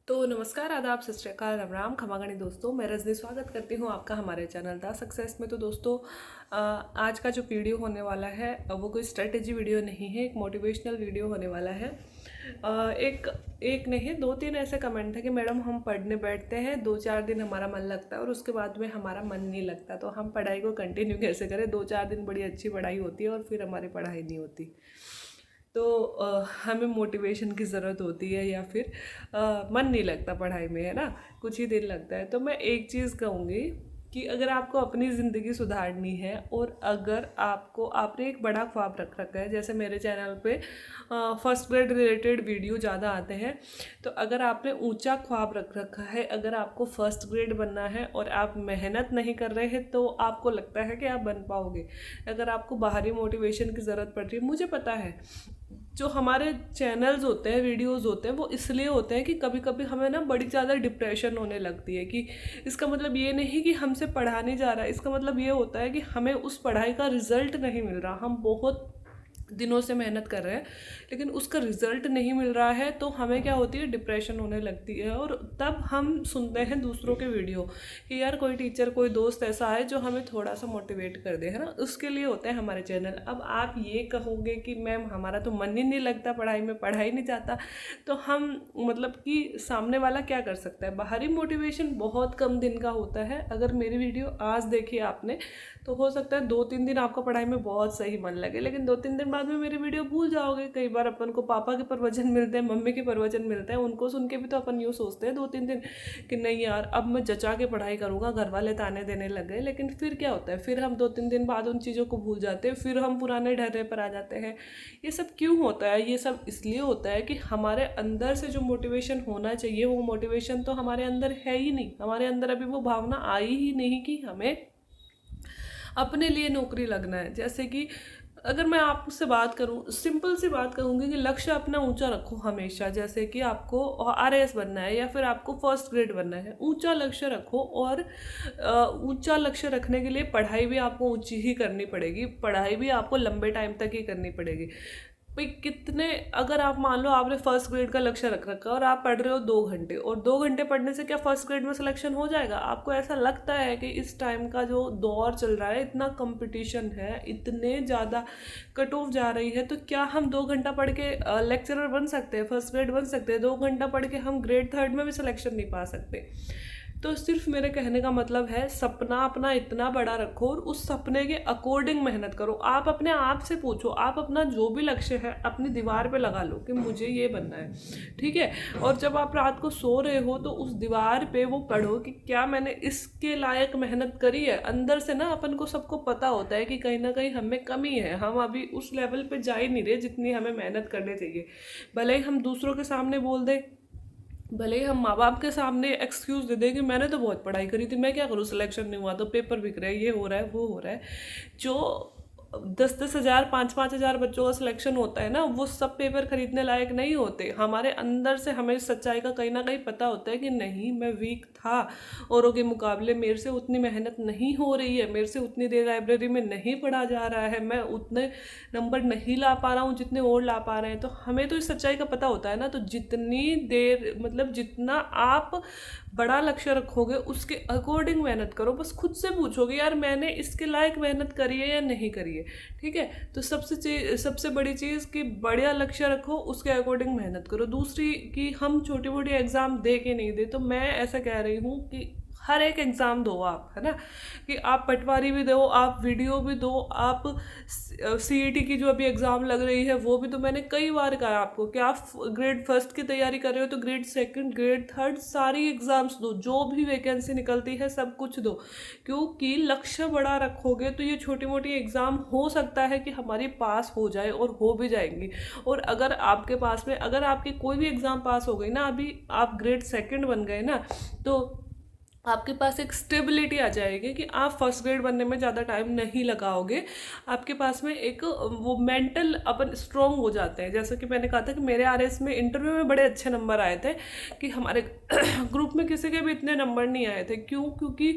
तो नमस्कार, आदाब, सत श्री अकाल, राम राम, खमा गणी दोस्तों। मैं रजनी स्वागत करती हूँ आपका हमारे चैनल द सक्सेस में। तो दोस्तों, आज का जो वीडियो होने वाला है वो कोई स्ट्रेटेजी वीडियो नहीं है, एक मोटिवेशनल वीडियो होने वाला है। एक एक नहीं, दो तीन ऐसे कमेंट है कि मैडम हम पढ़ने बैठते हैं, 2-4 दिन हमारा मन लगता है और उसके बाद में हमारा मन नहीं लगता, तो हम पढ़ाई को कंटिन्यू कैसे करें। 2-4 दिन बड़ी अच्छी पढ़ाई होती है और फिर हमारी पढ़ाई नहीं होती। तो हमें मोटिवेशन की ज़रूरत होती है या फिर मन नहीं लगता पढ़ाई में, है ना, कुछ ही दिन लगता है। तो मैं एक चीज़ कहूँगी कि अगर आपको अपनी ज़िंदगी सुधारनी है और अगर आपने एक बड़ा ख्वाब रख रखा है, जैसे मेरे चैनल पे फर्स्ट ग्रेड रिलेटेड वीडियो ज़्यादा आते हैं, तो अगर आपने ऊंचा ख्वाब रख रखा है, अगर आपको फर्स्ट ग्रेड बनना है और आप मेहनत नहीं कर रहे हैं, तो आपको लगता है कि आप बन पाओगे। अगर आपको बाहरी मोटिवेशन की ज़रूरत पड़ रही है, मुझे पता है जो हमारे चैनल्स होते हैं, वीडियोस होते हैं, वो इसलिए होते हैं कि कभी कभी हमें ना बड़ी ज़्यादा डिप्रेशन होने लगती है। कि इसका मतलब ये नहीं कि हमसे पढ़ा नहीं जा रहा है, इसका मतलब ये होता है कि हमें उस पढ़ाई का रिजल्ट नहीं मिल रहा। हम बहुत दिनों से मेहनत कर रहे हैं लेकिन उसका रिजल्ट नहीं मिल रहा है, तो हमें क्या होती है, डिप्रेशन होने लगती है। और तब हम सुनते हैं दूसरों के वीडियो कि यार कोई टीचर, कोई दोस्त ऐसा है जो हमें थोड़ा सा मोटिवेट कर दे, है ना। उसके लिए होते हैं हमारे चैनल। अब आप ये कहोगे कि मैम हमारा तो मन ही नहीं लगता पढ़ाई में, पढ़ाई नहीं जाता, तो हम मतलब कि सामने वाला क्या कर सकता है। बाहरी मोटिवेशन बहुत कम दिन का होता है। अगर मेरी वीडियो आज देखी आपने तो हो सकता है 2-3 दिन आपको पढ़ाई में बहुत सही मन लगे, लेकिन 2-3 दिन बाद में मेरी वीडियो भूल जाओगे। कई बार अपन को पापा के प्रवचन मिलते हैं, मम्मी के प्रवचन मिलते हैं, उनको सुन के भी तो अपन यूँ सोचते हैं 2-3 दिन कि नहीं यार अब मैं जचा के पढ़ाई करूँगा, घर वाले ताने देने लग गए। लेकिन फिर क्या होता है, फिर हम 2-3 दिन बाद उन चीज़ों को भूल जाते हैं, फिर हम पुराने ढर्रे पर आ जाते हैं। ये सब क्यों होता है? ये सब इसलिए होता है कि हमारे अंदर से जो मोटिवेशन होना चाहिए वो मोटिवेशन तो हमारे अंदर है ही नहीं। हमारे अंदर अभी वो भावना आई ही नहीं कि हमें अपने लिए नौकरी लगना है। जैसे कि अगर मैं आपसे बात करूं, सिंपल सी बात कहूँगी कि लक्ष्य अपना ऊंचा रखो हमेशा। जैसे कि आपको आरएएस बनना है या फिर आपको फर्स्ट ग्रेड बनना है, ऊंचा लक्ष्य रखो। और ऊंचा लक्ष्य रखने के लिए पढ़ाई भी आपको ऊंची ही करनी पड़ेगी, पढ़ाई भी आपको लंबे टाइम तक ही करनी पड़ेगी। भाई कितने, अगर आप मान लो आपने फर्स्ट ग्रेड का लक्ष्य रख रखा है और आप पढ़ रहे हो 2 घंटे, और 2 घंटे पढ़ने से क्या फर्स्ट ग्रेड में सिलेक्शन हो जाएगा? आपको ऐसा लगता है कि इस टाइम का जो दौर चल रहा है, इतना कंपटीशन है, इतने ज़्यादा कट ऑफ जा रही है, तो क्या हम 2 घंटा पढ़ के लेक्चरर बन सकते हैं, फर्स्ट ग्रेड बन सकते हैं? 2 घंटा पढ़ के हम ग्रेड थर्ड में भी सिलेक्शन नहीं पा सकते। तो सिर्फ मेरे कहने का मतलब है, सपना अपना इतना बड़ा रखो और उस सपने के अकॉर्डिंग मेहनत करो। आप अपने आप से पूछो, आप अपना जो भी लक्ष्य है अपनी दीवार पे लगा लो कि मुझे ये बनना है, ठीक है। और जब आप रात को सो रहे हो तो उस दीवार पे वो पढ़ो कि क्या मैंने इसके लायक मेहनत करी है। अंदर से ना अपन को सबको पता होता है कि कहीं ना कहीं हमें कमी है, हम अभी उस लेवल पे जा ही नहीं रहे जितनी हमें मेहनत करनी चाहिए। भले ही हम दूसरों के सामने बोल दें, भले ही हम माँ बाप के सामने एक्सक्यूज़ दे दें कि मैंने तो बहुत पढ़ाई करी थी, मैं क्या करूँ, सिलेक्शन नहीं हुआ, तो पेपर बिक रहे हैं, ये हो रहा है, वो हो रहा है। जो 10-10 हज़ार, 5-5 हज़ार बच्चों का सिलेक्शन होता है ना, वो सब पेपर खरीदने लायक नहीं होते। हमारे अंदर से हमें सच्चाई का कहीं ना कहीं पता होता है कि नहीं, मैं वीक था, औरों के मुकाबले मेरे से उतनी मेहनत नहीं हो रही है, मेरे से उतनी देर लाइब्रेरी में नहीं पढ़ा जा रहा है, मैं उतने नंबर नहीं ला पा रहा हूँ जितने और ला पा रहे हैं। तो हमें तो इस सच्चाई का पता होता है ना। तो जितनी देर, मतलब जितना आप बड़ा लक्ष्य रखोगे उसके अकॉर्डिंग मेहनत करो। बस खुद से पूछोगे यार मैंने इसके लायक मेहनत करी है या नहीं करी है, ठीक है। तो सबसे बड़ी चीज़ कि बढ़िया लक्ष्य रखो, उसके अकॉर्डिंग मेहनत करो। दूसरी कि हम छोटी मोटी एग्ज़ाम दे के नहीं दे, तो मैं ऐसा कह रही हूँ कि हर एक एग्ज़ाम दो आप, है ना, कि आप पटवारी भी दो, आप वीडियो भी दो, आप सीईटी की जो अभी एग्ज़ाम लग रही है वो भी। तो मैंने कई बार कहा आपको कि आप ग्रेड फर्स्ट की तैयारी कर रहे हो तो ग्रेड सेकंड, ग्रेड थर्ड सारी एग्ज़ाम्स दो, जो भी वैकेंसी निकलती है सब कुछ दो। क्योंकि लक्ष्य बड़ा रखोगे तो ये छोटी मोटी एग्ज़ाम हो सकता है कि हमारी पास हो जाए, और हो भी जाएंगी। और अगर आपके पास में, अगर आपकी कोई भी एग्ज़ाम पास हो गई ना, अभी आप ग्रेड सेकंड बन गए ना, तो आपके पास एक स्टेबिलिटी आ जाएगी कि आप फर्स्ट ग्रेड बनने में ज़्यादा टाइम नहीं लगाओगे। आपके पास में एक वो मेंटल अपन स्ट्रोंग हो जाते हैं। जैसे कि मैंने कहा था कि मेरे आरएस में इंटरव्यू में बड़े अच्छे नंबर आए थे, कि हमारे ग्रुप में किसी के भी इतने नंबर नहीं आए थे। क्यों? क्योंकि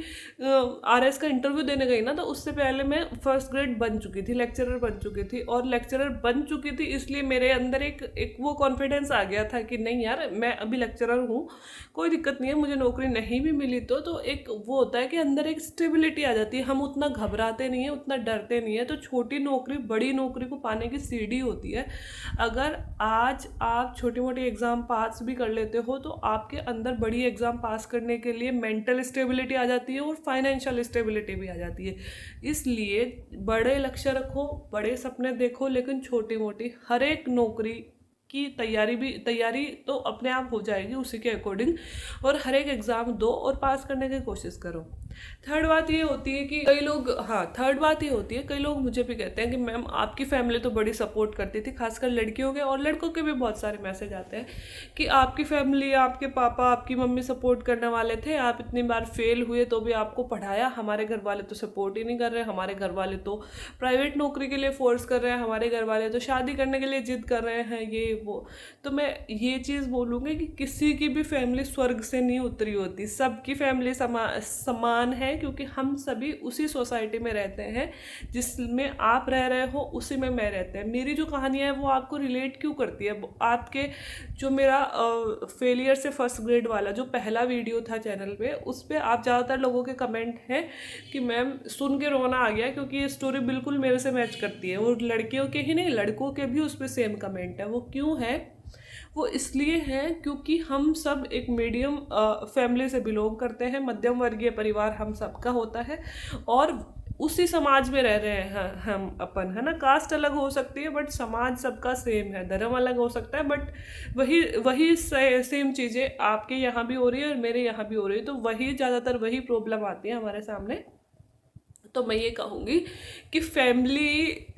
आरएस का इंटरव्यू देने गई ना, तो उससे पहले मैं फर्स्ट ग्रेड बन चुकी थी, लेक्चरर बन चुकी थी। और लेक्चरर बन चुकी थी इसलिए मेरे अंदर एक वो कॉन्फिडेंस आ गया था कि नहीं यार, मैं अभी लेक्चरर हूँ, कोई दिक्कत नहीं है, मुझे नौकरी नहीं भी मिली तो एक वो होता है कि अंदर एक स्टेबिलिटी आ जाती है। हम उतना घबराते नहीं है, उतना डरते नहीं है। तो छोटी नौकरी बड़ी नौकरी को पाने की सीढ़ी होती है। अगर आज आप छोटी मोटी एग्ज़ाम पास भी कर लेते हो तो आपके अंदर बड़ी एग्ज़ाम पास करने के लिए मेंटल स्टेबिलिटी आ जाती है और फाइनेंशियल स्टेबिलिटी भी आ जाती है। इसलिए बड़े लक्ष्य रखो, बड़े सपने देखो, लेकिन छोटी मोटी हर एक नौकरी की तैयारी तो अपने आप हो जाएगी उसी के अकॉर्डिंग। और हर एक एग्ज़ाम दो और पास करने की कोशिश करो। थर्ड बात ये होती है कि थर्ड बात ये होती है, कई लोग मुझे भी कहते हैं कि मैम आपकी फैमिली तो बड़ी सपोर्ट करती थी, खासकर लड़कियों के, और लड़कों के भी बहुत सारे मैसेज आते हैं कि आपकी फैमिली, आपके पापा, आपकी मम्मी सपोर्ट करने वाले थे, आप इतनी बार फेल हुए तो भी आपको पढ़ाया, हमारे घर वाले तो सपोर्ट ही नहीं कर रहे, हमारे घर वाले तो प्राइवेट नौकरी के लिए फोर्स कर रहे हैं, हमारे घर वाले तो शादी करने के लिए जिद कर रहे हैं, ये वो। तो मैं ये चीज़ बोलूँगी कि किसी की भी फैमिली स्वर्ग से नहीं उतरी होती, सबकी फैमिली समान है, क्योंकि हम सभी उसी सोसाइटी में रहते हैं जिसमें आप रह रहे हो, उसी में मैं रहते हैं। मेरी जो कहानियाँ है वो आपको रिलेट क्यों करती है? आपके जो मेरा फेलियर से फर्स्ट ग्रेड वाला जो पहला वीडियो था चैनल पे, उस पर आप ज़्यादातर लोगों के कमेंट हैं कि मैम सुन के रोना आ गया, क्योंकि ये स्टोरी बिल्कुल मेरे से मैच करती है। वो लड़कियों के ही नहीं, लड़कों के भी उस पर सेम कमेंट है। वो क्यों है? वो इसलिए है क्योंकि हम सब एक मीडियम फैमिली से बिलोंग करते हैं, मध्यम वर्गीय परिवार हम सबका होता है, और उसी समाज में रह रहे हैं हम अपन, है ना। कास्ट अलग हो सकती है बट समाज सबका सेम है। धर्म अलग हो सकता है बट वही सेम चीज़ें आपके यहाँ भी हो रही है और मेरे यहाँ भी हो रही है। तो वही ज़्यादातर वही प्रॉब्लम आती है हमारे सामने। तो मैं ये कहूँगी कि फैमिली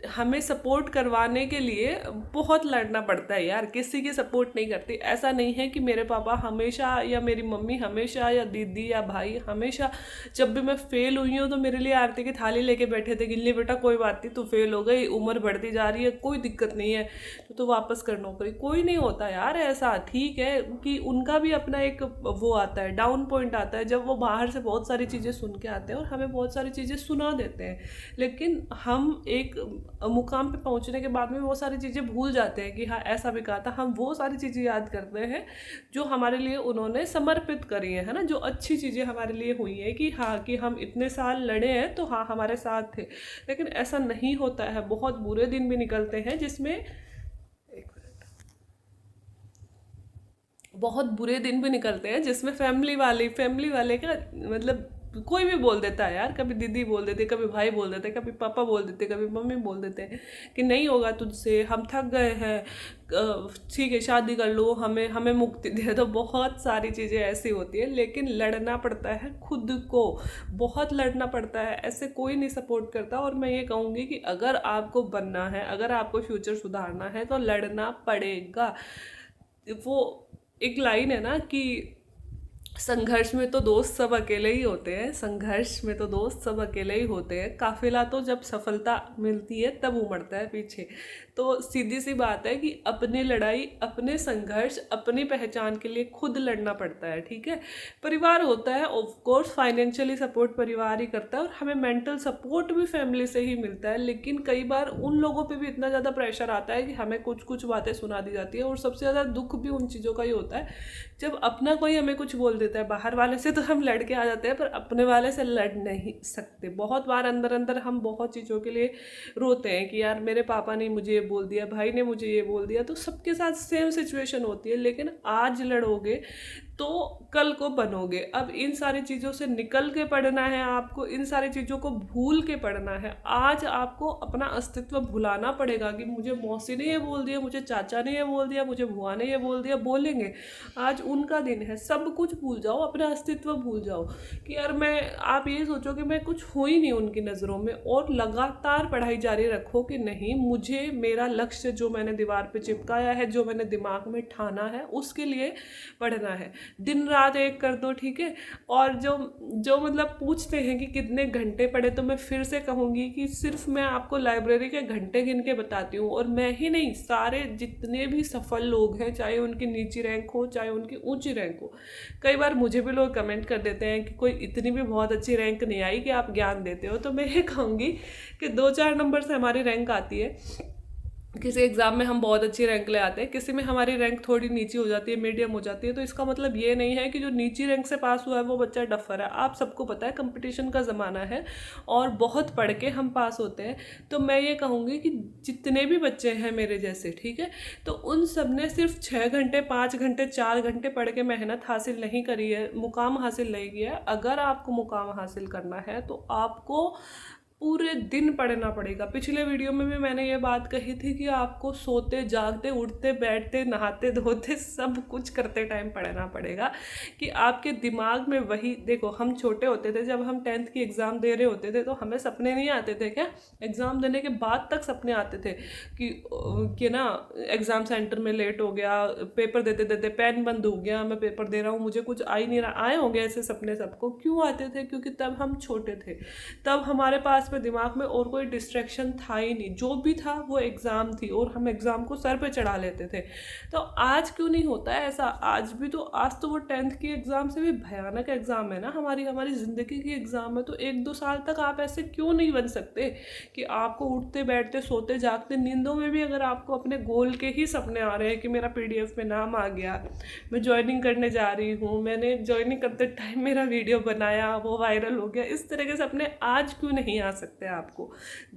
हमें सपोर्ट करवाने के लिए बहुत लड़ना पड़ता है यार, किसी की सपोर्ट नहीं करती। ऐसा नहीं है कि मेरे पापा हमेशा या मेरी मम्मी हमेशा या दीदी या भाई हमेशा जब भी मैं फेल हुई हूँ तो मेरे लिए आरती की थाली लेके बैठे थे, गिल्ली बेटा कोई बात नहीं, तू फेल हो गई, उम्र बढ़ती जा रही है, कोई दिक्कत नहीं है, तो वापस कर नौकरी। कोई नहीं होता यार ऐसा। ठीक है कि उनका भी अपना एक वो आता है, डाउन पॉइंट आता है, जब वो बाहर से बहुत सारी चीज़ें सुन के आते हैं और हमें बहुत सारी चीज़ें सुना देते हैं, लेकिन हम एक मुकाम पे पहुंचने के बाद में वो सारी चीज़ें भूल जाते हैं कि हाँ ऐसा भी कहा था। हम वो सारी चीज़ें याद करते हैं जो हमारे लिए उन्होंने समर्पित करी है ना, जो अच्छी चीज़ें हमारे लिए हुई है, कि हाँ कि हम इतने साल लड़े हैं तो हाँ हमारे साथ थे। लेकिन ऐसा नहीं होता है, बहुत बुरे दिन भी निकलते हैं जिसमें बहुत बुरे दिन भी निकलते हैं जिसमें फैमिली वाले का मतलब कोई भी बोल देता है यार। कभी दीदी बोल देते, कभी भाई बोल देते, कभी पापा बोल देते, कभी मम्मी बोल देते हैं कि नहीं होगा तुझसे, हम थक गए हैं, ठीक है शादी कर लो, हमें हमें मुक्ति दे। तो बहुत सारी चीज़ें ऐसी होती है, लेकिन लड़ना पड़ता है खुद को, बहुत लड़ना पड़ता है, ऐसे कोई नहीं सपोर्ट करता। और मैं ये कहूँगी कि अगर आपको बनना है, अगर आपको फ्यूचर सुधारना है तो लड़ना पड़ेगा। वो एक लाइन है ना कि संघर्ष में तो दोस्त सब अकेले ही होते हैं, संघर्ष में तो दोस्त सब अकेले ही होते हैं, काफिला तो जब सफलता मिलती है तब उमड़ता है पीछे। तो सीधी सी बात है कि अपनी लड़ाई, अपने संघर्ष, अपनी पहचान के लिए खुद लड़ना पड़ता है। ठीक है, परिवार होता है ऑफ कोर्स, फाइनेंशियली सपोर्ट परिवार ही करता है और हमें मेंटल सपोर्ट भी फैमिली से ही मिलता है। लेकिन कई बार उन लोगों पे भी इतना ज़्यादा प्रेशर आता है कि हमें कुछ कुछ बातें सुना दी जाती है, और सबसे ज़्यादा दुख भी उन चीज़ों का ही होता है जब अपना कोई हमें कुछ बोल देता है। बाहर वाले से तो हम लड़ के आ जाते हैं, पर अपने वाले से लड़ नहीं सकते। बहुत बार अंदर अंदर हम बहुत चीज़ों के लिए रोते हैं कि यार मेरे पापा ने मुझे ये बोल दिया, भाई ने मुझे ये बोल दिया। तो सबके साथ सेम सिचुएशन होती है, लेकिन आज लड़ोगे तो कल को बनोगे। अब इन सारी चीज़ों से निकल के पढ़ना है आपको, इन सारी चीज़ों को भूल के पढ़ना है। आज आपको अपना अस्तित्व भुलाना पड़ेगा कि मुझे मौसी ने ये बोल दिया, मुझे चाचा ने ये बोल दिया, मुझे बुआ ने ये बोल दिया। बोलेंगे, आज उनका दिन है, सब कुछ भूल जाओ, अपना अस्तित्व भूल जाओ कि यार आप ये सोचो कि मैं कुछ हो ही नहीं उनकी नज़रों में, और लगातार पढ़ाई जारी रखो कि नहीं, मुझे मेरा लक्ष्य जो मैंने दीवार पे चिपकाया है, जो मैंने दिमाग में ठाना है, उसके लिए पढ़ना है। दिन रात एक कर दो, ठीक है। और जो जो मतलब पूछते हैं कि कितने घंटे पढ़े, तो मैं फिर से कहूँगी कि सिर्फ मैं आपको लाइब्रेरी के घंटे गिन के बताती हूँ, और मैं ही नहीं, सारे जितने भी सफल लोग हैं, चाहे उनकी निजी रैंक हो चाहे उनकी ऊंची रैंक हो। कई बार मुझे भी लोग कमेंट कर देते हैं कि कोई इतनी भी बहुत अच्छी रैंक नहीं आई कि आप ज्ञान देते हो, तो मैं ये कहूँगी कि 2-4 नंबर से हमारी रैंक आती है। किसी एग्ज़ाम में हम बहुत अच्छी रैंक ले आते हैं, किसी में हमारी रैंक थोड़ी नीची हो जाती है, मीडियम हो जाती है, तो इसका मतलब ये नहीं है कि जो नीची रैंक से पास हुआ है वो बच्चा डफर है। आप सबको पता है कंपटीशन का ज़माना है और बहुत पढ़ के हम पास होते हैं। तो मैं ये कहूँगी कि जितने भी बच्चे हैं मेरे जैसे, ठीक है, तो उन सब ने सिर्फ 6 घंटे, 5 घंटे, 4 घंटे पढ़ के मेहनत हासिल नहीं करी है, मुकाम हासिल नहीं किया है। अगर आपको मुकाम हासिल करना है तो आपको पूरे दिन पढ़ना पड़ेगा। पिछले वीडियो में भी मैंने ये बात कही थी कि आपको सोते जागते, उठते बैठते, नहाते धोते, सब कुछ करते टाइम पढ़ना पड़ेगा कि आपके दिमाग में वही, देखो हम छोटे होते थे, जब हम 10th की एग्ज़ाम दे रहे होते थे तो हमें सपने नहीं आते थे क्या? एग्ज़ाम देने के बाद तक सपने आते थे कि ना एग्ज़ाम सेंटर में लेट हो गया, पेपर देते देते पेन बंद हो गया, मैं पेपर दे रहा हूँ, मुझे कुछ आ ही नहीं रहा। आए होंगे ऐसे सपने सबको। क्यों आते थे? क्योंकि तब हम छोटे थे, तब हमारे पास में दिमाग में और कोई डिस्ट्रैक्शन था ही नहीं, जो भी था वो एग्ज़ाम थी और हम एग्ज़ाम को सर पे चढ़ा लेते थे। तो आज क्यों नहीं होता है ऐसा? आज भी तो, आज तो वो 10th की एग्ज़ाम से भी भयानक एग्ज़ाम है ना, हमारी ज़िंदगी की एग्ज़ाम है। तो 1-2 साल तक आप ऐसे क्यों नहीं बन सकते कि आपको उठते बैठते, सोते जागते, नींदों में भी अगर आपको अपने गोल के ही सपने आ रहे हैं कि मेरा PDF में नाम आ गया, मैं ज्वाइनिंग करने जा रही हूँ, मैंने ज्वाइनिंग करते टाइम मेरा वीडियो बनाया, वो वायरल हो गया, इस तरह के सपने आज क्यों नहीं आ सकते आपको?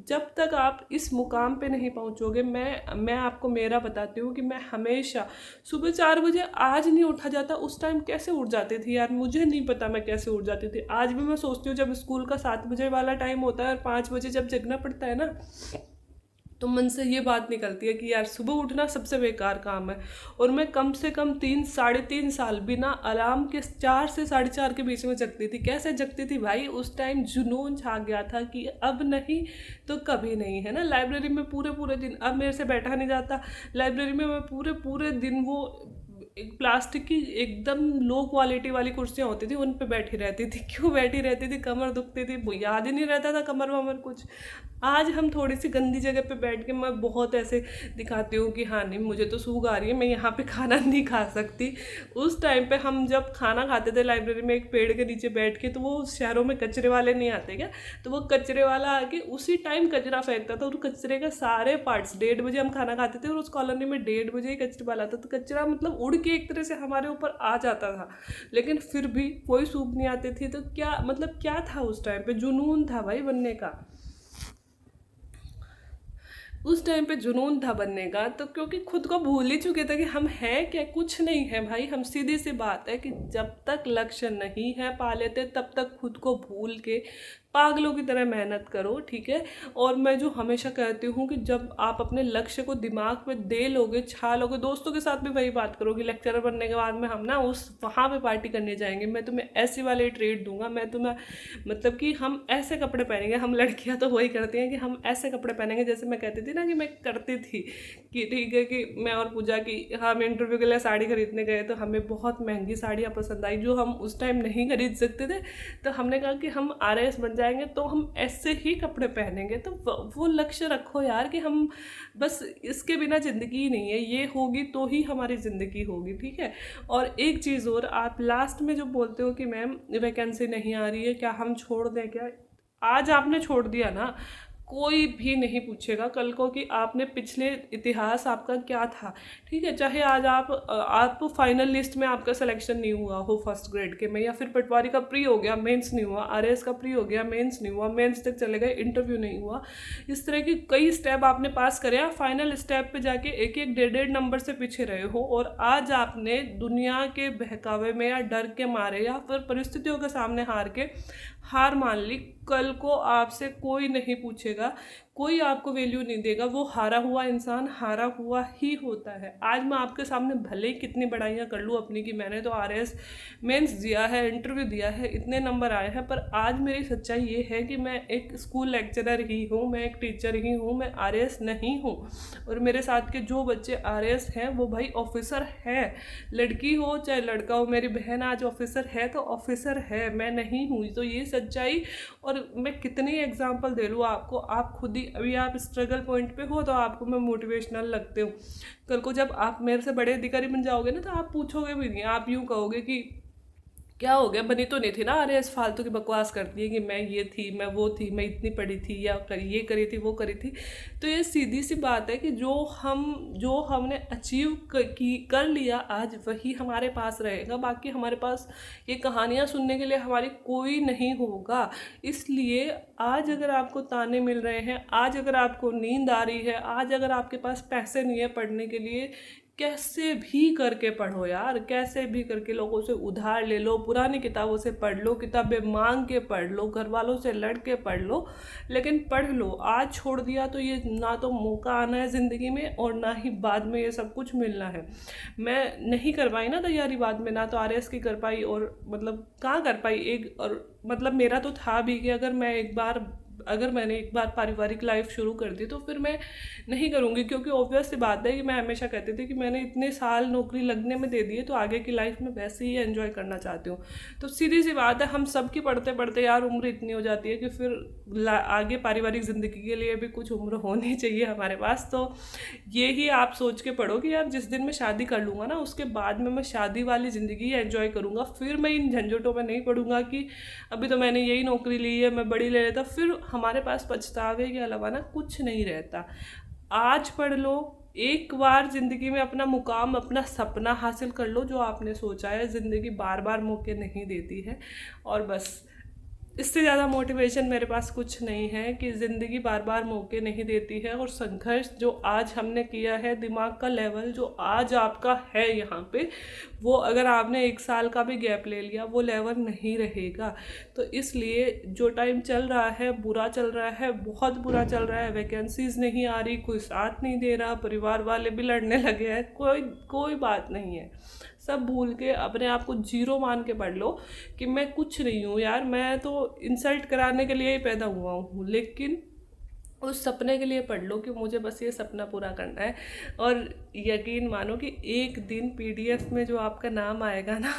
जब तक आप इस मुकाम पे नहीं पहुंचोगे, मैं आपको मेरा बताती हूँ कि मैं हमेशा सुबह 4 बजे आज नहीं उठा जाता, उस टाइम कैसे उठ जाती थी यार, मुझे नहीं पता मैं कैसे उठ जाती थी। आज भी मैं सोचती हूँ जब स्कूल का 7 बजे वाला टाइम होता है और 5 बजे जब जगना पड़ता है ना, तो मन से ये बात निकलती है कि यार सुबह उठना सबसे बेकार काम है। और मैं कम से कम 3-3.5 साल बिना अलार्म के 4 से 4:30 के बीच में जगती थी। कैसे जगती थी भाई? उस टाइम जुनून छा गया था कि अब नहीं तो कभी नहीं, है ना। लाइब्रेरी में पूरे पूरे दिन, अब मेरे से बैठा नहीं जाता लाइब्रेरी में। मैं पूरे पूरे दिन वो एक प्लास्टिक की एकदम लो क्वालिटी वाली कुर्सियाँ होती थी, उन पे बैठी रहती थी। क्यों बैठी रहती थी? कमर दुखती थी, वो याद ही नहीं रहता था कमर वमर कुछ। आज हम थोड़ी सी गंदी जगह पे बैठ के मैं बहुत ऐसे दिखाती हूँ कि हाँ नहीं मुझे तो सूग आ रही है, मैं यहाँ पे खाना नहीं खा सकती। उस टाइम पे हम जब खाना खाते थे लाइब्रेरी में एक पेड़ के नीचे बैठ के, तो वो शहरों में कचरे वाले नहीं आते क्या, तो वो कचरे वाला आके उसी टाइम कचरा फेंकता था, और कचरे का सारे पार्ट्स, 1:30 बजे हम खाना खाते थे और उस कॉलोनी में 1:30 बजे ही कचरे वाला था, तो कचरा मतलब उड़ के एक तरह से हमारे ऊपर आ जाता था, लेकिन फिर भी कोई सूख नहीं आती थी। तो क्या मतलब, क्या था उस टाइम पे? जुनून था भाई बनने का, उस टाइम पे जुनून था बनने का। तो क्योंकि खुद को भूल ही चुके थे कि हम हैं क्या, कुछ नहीं है भाई। हम, सीधी सी बात है कि जब तक लक्ष्य नहीं है पा लेते, तब तक खुद को भूल के पागलों की तरह मेहनत करो, ठीक है। और मैं जो हमेशा कहती हूँ कि जब आप अपने लक्ष्य को दिमाग में दे लोगे, छा लोगे, दोस्तों के साथ भी वही बात करो कि लेक्चरर बनने के बाद में हम ना वहाँ पे पार्टी करने जाएंगे, मैं तुम्हें ऐसी वाले ट्रीट दूंगा, मैं तुम्हें मतलब कि हम ऐसे कपड़े पहनेंगे। हम लड़कियां तो वही करती हैं कि हम ऐसे कपड़े पहनेंगे, जैसे मैं कहती थी ना कि मैं करती थी कि ठीक है कि मैं और पूजा की, हम इंटरव्यू के लिए साड़ी खरीदने गए तो हमें बहुत महंगी साड़ियाँ पसंद आई जो हम उस टाइम नहीं खरीद सकते थे। तो हमने कहा कि हम RS बन जाएंगे तो हम ऐसे ही कपड़े पहनेंगे। तो वो लक्ष्य रखो यार कि हम बस इसके बिना ज़िंदगी ही नहीं है, ये होगी तो ही हमारी ज़िंदगी होगी, ठीक है। और एक चीज़ और, आप लास्ट में जो बोलते हो कि मैम वैकेंसी नहीं आ रही है, क्या हम छोड़ दें क्या? आज आपने छोड़ दिया ना, कोई भी नहीं पूछेगा कल को कि आपने पिछले इतिहास आपका क्या था, ठीक है। चाहे आज आप फाइनल लिस्ट में आपका सिलेक्शन नहीं हुआ हो फर्स्ट ग्रेड के में, या फिर पटवारी का प्री हो गया, मेंस नहीं हुआ, RS का प्री हो गया, मेंस नहीं हुआ, मेंस तक चले गए, इंटरव्यू नहीं हुआ, इस तरह की कई स्टेप आपने पास करे, फाइनल स्टेप पे जाके 1-1, 1.5 नंबर से पीछे रहे हो, और आज आपने दुनिया के बहकावे में या डर के मारे या फिर परिस्थितियों के सामने हार मान ली, कल को आपसे कोई नहीं पूछेगा देगा, कोई आपको वैल्यू नहीं देगा। वो हारा हुआ इंसान हारा हुआ ही होता है। आज मैं आपके सामने भले ही कितनी बड़ाइयाँ कर लूँ अपनी कि मैंने तो RAS मेंस दिया है, इंटरव्यू दिया है, इतने नंबर आए हैं, पर आज मेरी सच्चाई ये है कि मैं एक स्कूल लेक्चरर ही हूँ, मैं एक टीचर ही हूँ, मैं RAS नहीं हूँ। और मेरे साथ के जो बच्चे RAS हैं वो भाई ऑफिसर है, लड़की हो चाहे लड़का हो। मेरी बहन आज ऑफिसर है तो ऑफिसर है, मैं नहीं हूँ। तो ये सच्चाई, और मैं कितनी एग्जांपल दे लूँ आपको, आप खुद ही अभी आप स्ट्रगल पॉइंट पे हो तो आपको मैं मोटिवेशनल लगते हूँ। कल को जब आप मेरे से बड़े अधिकारी बन जाओगे ना तो आप पूछोगे भी नहीं, आप यूँ कहोगे कि क्या हो गया, बनी तो नहीं थी ना RAS, फालतू की बकवास करती है कि मैं ये थी, मैं वो थी, मैं इतनी पढ़ी थी, या ये करी थी, वो करी थी। तो ये सीधी सी बात है कि जो हमने अचीव कर लिया आज, वही हमारे पास रहेगा। बाकी हमारे पास ये कहानियाँ सुनने के लिए हमारी कोई नहीं होगा। इसलिए आज अगर आपको ताने मिल रहे हैं, आज अगर आपको नींद आ रही है, आज अगर आपके पास पैसे नहीं है पढ़ने के लिए, कैसे भी करके पढ़ो यार, कैसे भी करके लोगों से उधार ले लो, पुरानी किताबों से पढ़ लो, किताबें मांग के पढ़ लो, घर वालों से लड़ के पढ़ लो, लेकिन पढ़ लो। आज छोड़ दिया तो ये ना तो मौका आना है ज़िंदगी में और ना ही बाद में ये सब कुछ मिलना है। मैं नहीं कर पाई ना तैयारी बाद में, ना तो RAS की कर पाई, और मतलब कहाँ कर पाई एक, और मतलब मेरा तो था भी कि अगर मैंने एक बार पारिवारिक लाइफ शुरू कर दी तो फिर मैं नहीं करूँगी, क्योंकि ऑब्वियस सी बात है कि मैं हमेशा कहती थी कि मैंने इतने साल नौकरी लगने में दे दिए तो आगे की लाइफ में वैसे ही एंजॉय करना चाहती हूँ। तो सीधी सी बात है, हम सब की पढ़ते पढ़ते यार उम्र इतनी हो जाती है कि फिर आगे पारिवारिक ज़िंदगी के लिए भी कुछ उम्र होनी चाहिए हमारे पास। तो ये ही आप सोच के पढ़ो कि यार जिस दिन मैं शादी कर लूँगा ना, उसके बाद में मैं शादी वाली ज़िंदगी एंजॉय करूँगा, फिर मैं इन झंझटों में नहीं पढ़ूंगा कि अभी तो मैंने यही नौकरी ली है, मैं बड़ी ले लेता। फिर हमारे पास पछतावे के अलावा ना कुछ नहीं रहता। आज पढ़ लो, एक बार ज़िंदगी में अपना मुकाम, अपना सपना हासिल कर लो जो आपने सोचा है। ज़िंदगी बार बार मौके नहीं देती है, और बस इससे ज़्यादा मोटिवेशन मेरे पास कुछ नहीं है कि ज़िंदगी बार बार मौके नहीं देती है। और संघर्ष जो आज हमने किया है, दिमाग का लेवल जो आज आपका है यहाँ पे, वो अगर आपने 1 साल का भी गैप ले लिया वो लेवल नहीं रहेगा। तो इसलिए जो टाइम चल रहा है बुरा चल रहा है, बहुत बुरा चल रहा है। वैकेंसीज़ नहीं आ रही, कोई साथ नहीं दे रहा, परिवार वाले भी लड़ने लगे हैं, कोई बात नहीं है। सब भूल के अपने आप को जीरो मान के पढ़ लो कि मैं कुछ नहीं हूँ यार, मैं तो इंसल्ट कराने के लिए ही पैदा हुआ हूँ। लेकिन उस सपने के लिए पढ़ लो कि मुझे बस ये सपना पूरा करना है। और यकीन मानो कि एक दिन PDF में जो आपका नाम आएगा ना,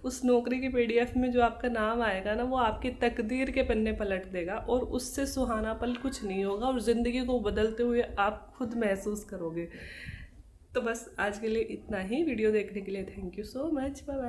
उस नौकरी की PDF में जो आपका नाम आएगा ना, वो आपकी तकदीर के पन्ने पलट देगा, और उससे सुहाना पल कुछ नहीं होगा, और ज़िंदगी को बदलते हुए आप खुद महसूस करोगे। तो बस आज के लिए इतना ही। वीडियो देखने के लिए thank you so much, bye bye.